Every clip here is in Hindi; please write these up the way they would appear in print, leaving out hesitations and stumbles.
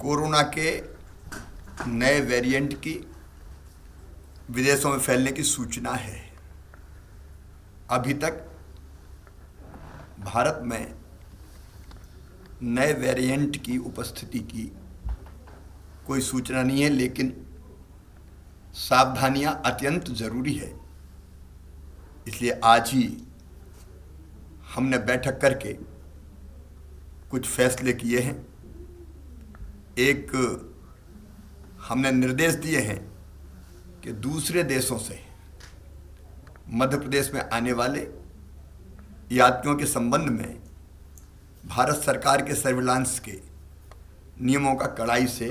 कोरोना के नए वेरिएंट की विदेशों में फैलने की सूचना है। अभी तक भारत में नए वेरिएंट की उपस्थिति की कोई सूचना नहीं है, लेकिन सावधानियां अत्यंत ज़रूरी है। इसलिए आज ही हमने बैठक करके कुछ फैसले किए हैं। एक हमने निर्देश दिए हैं कि दूसरे देशों से मध्य प्रदेश में आने वाले यात्रियों के संबंध में भारत सरकार के सर्विलांस के नियमों का कड़ाई से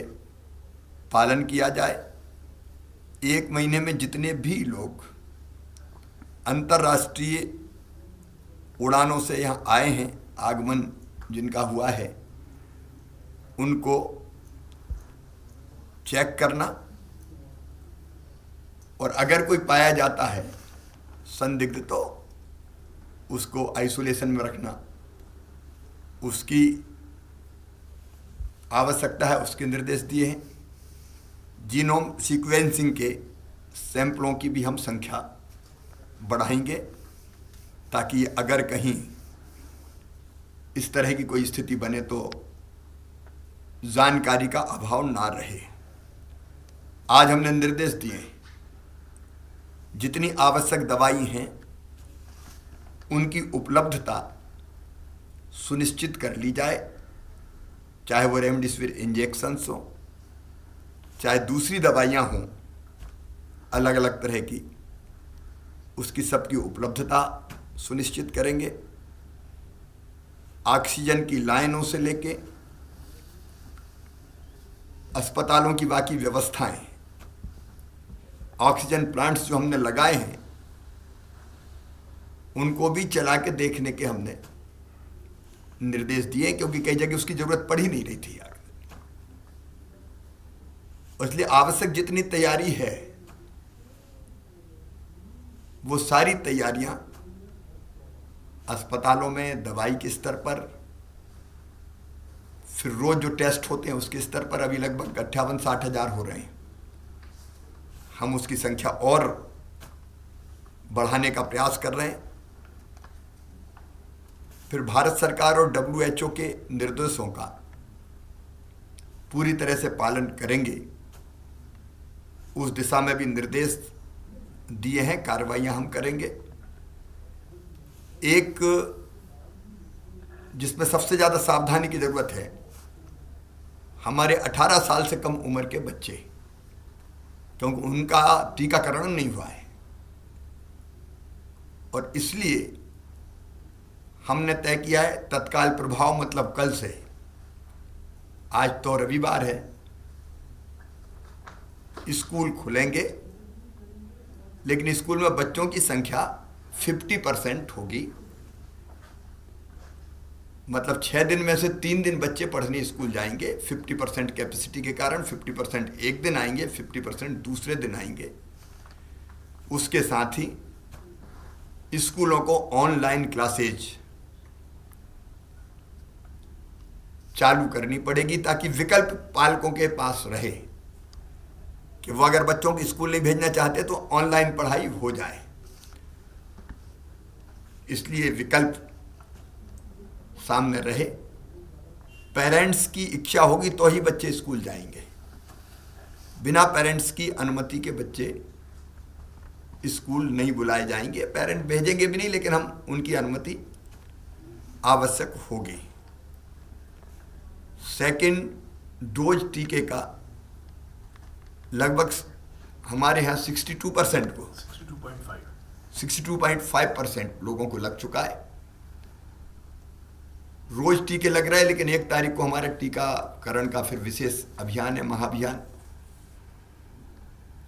पालन किया जाए। 1 महीने में जितने भी लोग अंतर्राष्ट्रीय उड़ानों से यहाँ आए हैं, आगमन जिनका हुआ है, उनको चेक करना और अगर कोई पाया जाता है संदिग्ध तो उसको आइसोलेशन में रखना। उसकी आवश्यकता है, उसके निर्देश दिए हैं। जीनोम सीक्वेंसिंग के सैंपलों की भी हम संख्या बढ़ाएंगे ताकि अगर कहीं इस तरह की कोई स्थिति बने तो जानकारी का अभाव ना रहे। आज हमने निर्देश दिए, जितनी आवश्यक दवाई हैं उनकी उपलब्धता सुनिश्चित कर ली जाए, चाहे वो रेमडेसिविर इंजेक्शन्स हो, चाहे दूसरी दवाइयाँ हों अलग अलग तरह की, उसकी सबकी उपलब्धता सुनिश्चित करेंगे। ऑक्सीजन की लाइनों से लेके अस्पतालों की बाकी व्यवस्थाएं, ऑक्सीजन प्लांट्स जो हमने लगाए हैं उनको भी चला के देखने के हमने निर्देश दिए, क्योंकि कई जगह उसकी जरूरत पड़ ही नहीं रही थी यार। इसलिए आवश्यक जितनी तैयारी है वो सारी तैयारियां अस्पतालों में दवाई के स्तर पर, फिर रोज जो टेस्ट होते हैं उसके स्तर पर अभी लगभग 58-60 हज़ार हो रहे हैं। हम उसकी संख्या और बढ़ाने का प्रयास कर रहे हैं। फिर भारत सरकार और WHO के निर्देशों का पूरी तरह से पालन करेंगे, उस दिशा में भी निर्देश दिए हैं, कार्रवाइयां हम करेंगे। एक जिसमें सबसे ज़्यादा सावधानी की ज़रूरत है, हमारे 18 साल से कम उम्र के बच्चे, क्योंकि उनका टीकाकरण नहीं हुआ है और इसलिए हमने तय किया है तत्काल प्रभाव, मतलब कल से, आज तो रविवार है, स्कूल खुलेंगे, लेकिन स्कूल में बच्चों की संख्या 50% होगी। मतलब 6 दिन में से 3 दिन बच्चे पढ़ने स्कूल जाएंगे। 50% कैपेसिटी के कारण 50% एक दिन आएंगे, 50% दूसरे दिन आएंगे। उसके साथ ही स्कूलों को ऑनलाइन क्लासेज चालू करनी पड़ेगी ताकि विकल्प पालकों के पास रहे कि वो अगर बच्चों को स्कूल नहीं भेजना चाहते तो ऑनलाइन पढ़ाई हो जाए। इसलिए विकल्प सामने रहे। पेरेंट्स की इच्छा होगी तो ही बच्चे स्कूल जाएंगे। बिना पेरेंट्स की अनुमति के बच्चे स्कूल नहीं बुलाए जाएंगे। पेरेंट भेजेंगे भी नहीं, लेकिन हम उनकी अनुमति आवश्यक होगी। सेकेंड डोज टीके का लगभग हमारे यहाँ 62% को 62.5% लोगों को लग चुका है। रोज टीके लग रहे हैं, लेकिन 1 तारीख को हमारे टीकाकरण का फिर विशेष अभियान है, महाअभियान।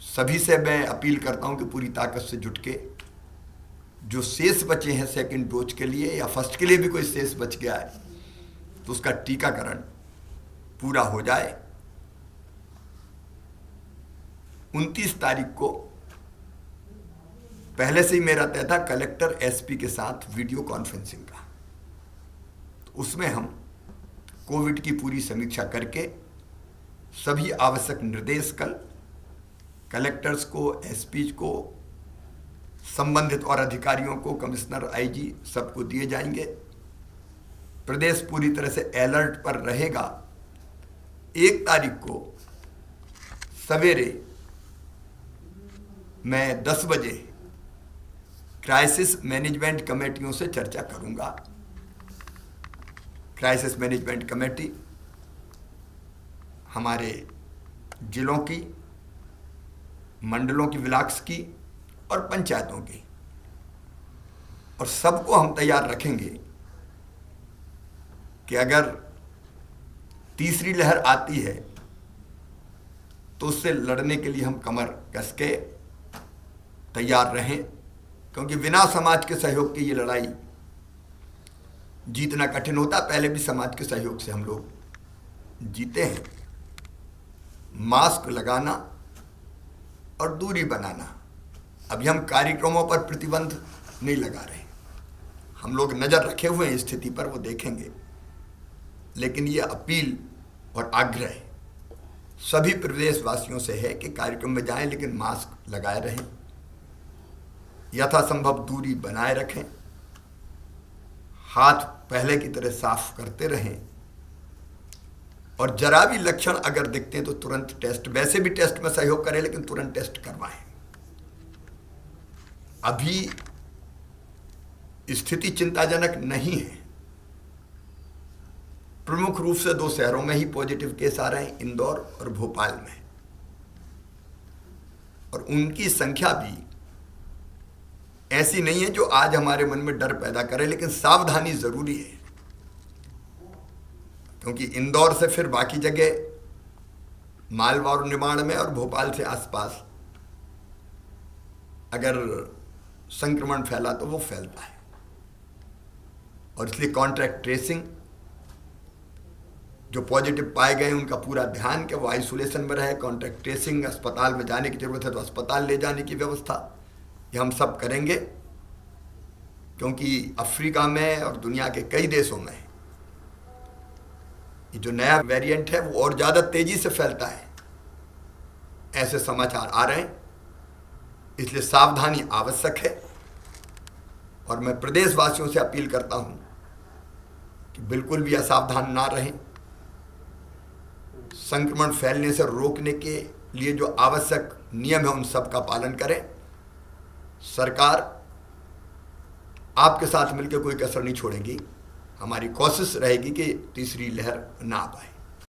सभी से मैं अपील करता हूं कि पूरी ताकत से जुट के जो शेष बचे हैं सेकंड डोज के लिए या फर्स्ट के लिए भी कोई शेष बच गया है तो उसका टीकाकरण पूरा हो जाए। 29 तारीख को पहले से ही मेरा तय था कलेक्टर एसपी के साथ वीडियो कॉन्फ्रेंसिंग का। तो उसमें हम कोविड की पूरी समीक्षा करके सभी आवश्यक निर्देश कल कलेक्टर्स को, एसपी को, संबंधित और अधिकारियों को, कमिश्नर, आईजी सबको दिए जाएंगे। प्रदेश पूरी तरह से अलर्ट पर रहेगा। 1 तारीख को सवेरे मैं 10 बजे क्राइसिस मैनेजमेंट कमेटियों से चर्चा करूंगा। क्राइसिस मैनेजमेंट कमेटी हमारे जिलों की, मंडलों की, ब्लॉक्स की और पंचायतों की, और सबको हम तैयार रखेंगे कि अगर तीसरी लहर आती है तो उससे लड़ने के लिए हम कमर कस के तैयार रहें, क्योंकि बिना समाज के सहयोग की ये लड़ाई जीतना कठिन होता। पहले भी समाज के सहयोग से हम लोग जीते हैं। मास्क लगाना और दूरी बनाना, अभी हम कार्यक्रमों पर प्रतिबंध नहीं लगा रहे, हम लोग नज़र रखे हुए हैं स्थिति पर, वो देखेंगे। लेकिन ये अपील और आग्रह सभी प्रदेशवासियों से है कि कार्यक्रम में जाएं लेकिन मास्क लगाए रहें, यथासंभव दूरी बनाए रखें, हाथ पहले की तरह साफ करते रहें, और जरा भी लक्षण अगर दिखते हैं तो तुरंत टेस्ट, वैसे भी टेस्ट में सहयोग करें लेकिन तुरंत टेस्ट करवाएं। अभी स्थिति चिंताजनक नहीं है। प्रमुख रूप से 2 शहरों में ही पॉजिटिव केस आ रहे हैं, इंदौर और भोपाल में, और उनकी संख्या भी ऐसी नहीं है जो आज हमारे मन में डर पैदा करे, लेकिन सावधानी जरूरी है, क्योंकि इंदौर से फिर बाकी जगह मालवा और निमाड़ में और भोपाल से आसपास अगर संक्रमण फैला तो वो फैलता है, और इसलिए कॉन्ट्रैक्ट ट्रेसिंग, जो पॉजिटिव पाए गए उनका पूरा ध्यान कि वो आइसोलेशन में रहे, कॉन्ट्रैक्ट ट्रेसिंग, अस्पताल में जाने की जरूरत है तो अस्पताल ले जाने की व्यवस्था, ये हम सब करेंगे। क्योंकि अफ्रीका में और दुनिया के कई देशों में ये जो नया वेरिएंट है वो और ज़्यादा तेजी से फैलता है, ऐसे समाचार आ रहे हैं। इसलिए सावधानी आवश्यक है, और मैं प्रदेशवासियों से अपील करता हूं कि बिल्कुल भी असावधान ना रहें। संक्रमण फैलने से रोकने के लिए जो आवश्यक नियम है उन सब का पालन करें। सरकार आपके साथ मिलकर कोई कसर नहीं छोड़ेगी। हमारी कोशिश रहेगी कि तीसरी लहर ना आ पाए।